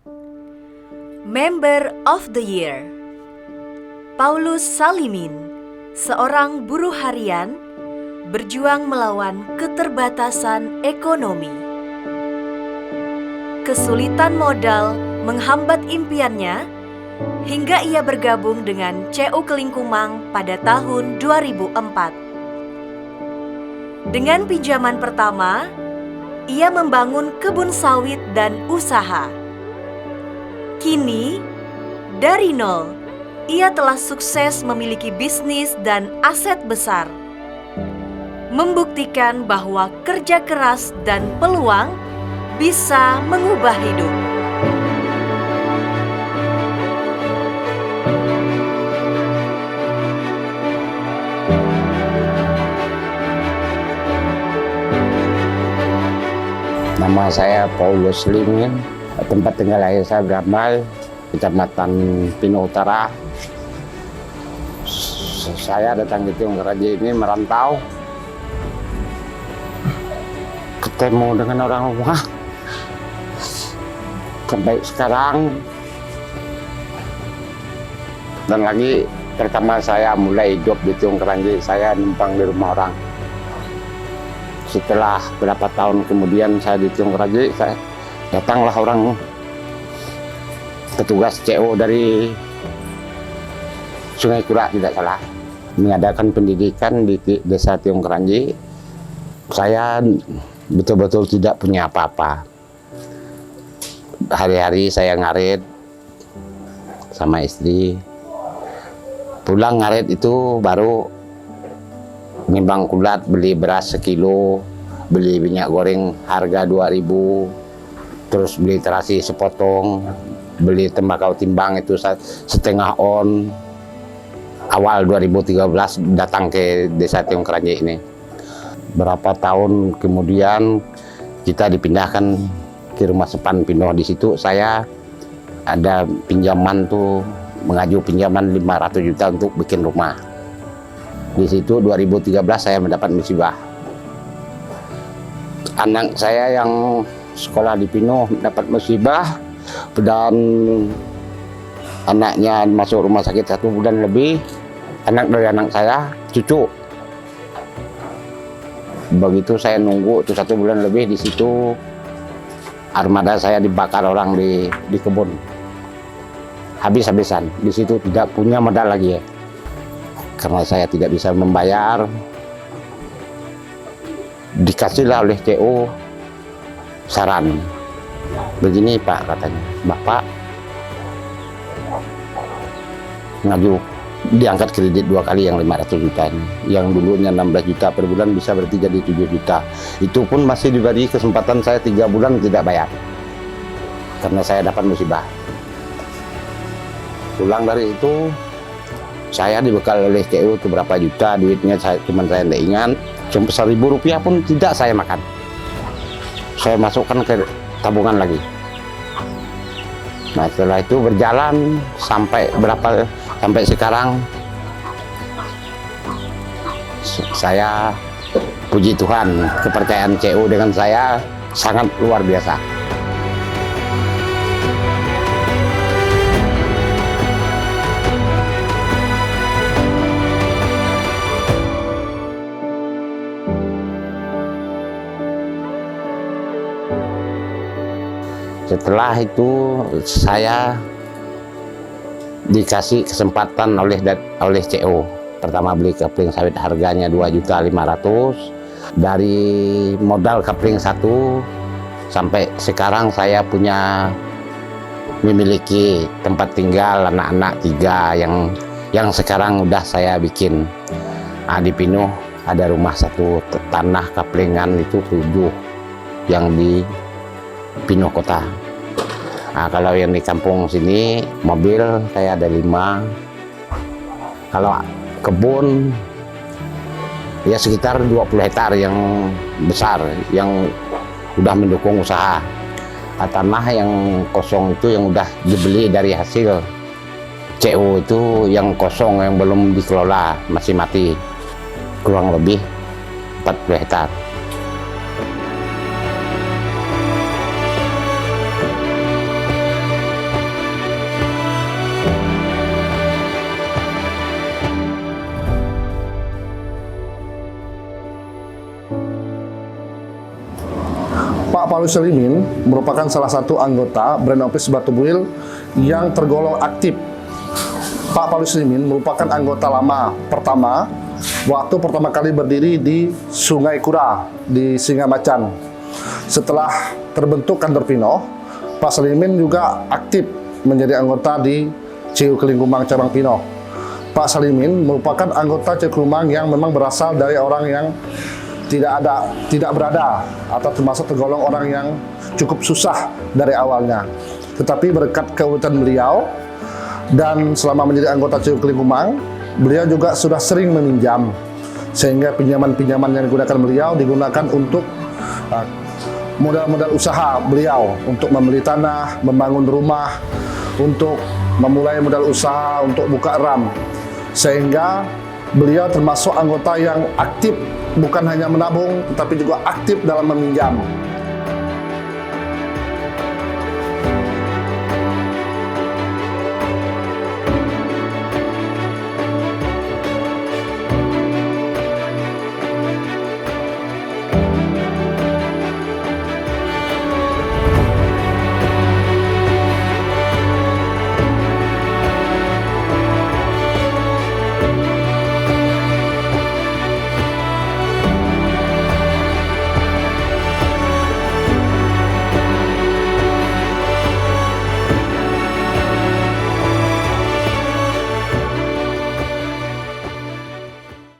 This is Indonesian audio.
Member of the Year Paulus Salimin, seorang buruh harian, berjuang melawan keterbatasan ekonomi. Kesulitan modal menghambat impiannya hingga ia bergabung dengan CU Kelingkumang pada tahun 2004. Dengan pinjaman pertama, ia membangun kebun sawit dan usaha. Kini, dari nol, ia telah sukses memiliki bisnis dan aset besar, membuktikan bahwa kerja keras dan peluang bisa mengubah hidup. Nama saya Paulus Salimin, tempat tinggal lahir saya Beramal, Kecamatan Pino Utara. Saya datang ke Tiong Keraji ini merantau, ketemu dengan orang rumah. Sampai sekarang, dan lagi pertama saya mulai hidup di Tiong Keraji, saya numpang di rumah orang. Setelah berapa tahun kemudian saya di Tiong Keraji, datanglah orang petugas CO dari Sungai Kura tidak salah, mengadakan pendidikan di desa Tiong Keraji. Saya betul-betul tidak punya apa-apa. Hari-hari saya ngarit sama istri. Pulang ngarit itu baru nimbang kulat, beli beras sekilo, beli minyak goreng harga 2.000, terus beli terasi sepotong, beli tembakau timbang itu setengah on. Awal 2013 datang ke desa Tiong Keraji ini. Berapa tahun kemudian kita dipindahkan ke rumah Sepan Pino. Di situ saya ada pinjaman tuh, mengaju pinjaman 500 juta untuk bikin rumah. Di situ 2013 saya mendapat musibah. Anak saya yang sekolah di Pino mendapat musibah, dan anaknya masuk rumah sakit 1 bulan lebih. Anak dari anak saya, cucu. Begitu saya nunggu itu 1 bulan lebih, di situ armada saya dibakar orang di kebun. Habis-habisan. Di situ tidak punya modal lagi ya. Karena saya tidak bisa membayar, dikasihlah oleh CO saran. Begini Pak, katanya, Bapak ngaju diangkat kredit 2 kali yang 500 juta ini. Yang dulunya 16 juta per bulan bisa berarti jadi 7 juta. Itu pun masih diberi kesempatan saya 3 bulan tidak bayar. Karena saya dapat musibah. Pulang dari itu, saya dibekal oleh CU itu berapa juta, duitnya cuman saya tidak ingat. Cuma 1.000 rupiah pun tidak saya makan. Saya masukkan ke tabungan lagi. Nah setelah itu berjalan sampai sekarang, saya puji Tuhan, kepercayaan CU dengan saya sangat luar biasa. Setelah itu saya dikasih kesempatan oleh CO. Pertama beli kapling sawit harganya 2.500.000. Dari modal kapling 1 sampai sekarang saya memiliki tempat tinggal anak-anak 3 yang sekarang udah saya bikin. Nah, di Pino ada rumah 1 tanah kaplingan itu 7 yang di Pino kota. Nah, kalau yang di kampung sini mobil saya ada 5. Kalau kebun ya sekitar 20 hektar yang besar yang udah mendukung usaha. Nah, tanah yang kosong itu yang udah dibeli dari hasil CO itu, yang kosong yang belum dikelola masih mati, kurang lebih 40 hektar. Paulus Selimin merupakan salah satu anggota Brand Office Batubuil yang tergolong aktif. Pak Paulus Selimin merupakan anggota lama pertama waktu pertama kali berdiri di Sungai Kura di Singamacan. Setelah terbentuk kantor Pino, Pak Selimin juga aktif menjadi anggota di CU Kelingkumang cabang Pino. Pak Selimin merupakan anggota CU Kelingkumang yang memang berasal dari orang yang tidak berada atau termasuk tergolong orang yang cukup susah dari awalnya. Tetapi berkat keuletan beliau dan selama menjadi anggota CU Kelingkumang, beliau juga sudah sering meminjam, sehingga pinjaman-pinjaman yang digunakan beliau digunakan untuk modal-modal usaha beliau, untuk membeli tanah, membangun rumah, untuk memulai modal usaha untuk buka RAM, sehingga beliau termasuk anggota yang aktif, bukan hanya menabung, tetapi juga aktif dalam meminjam.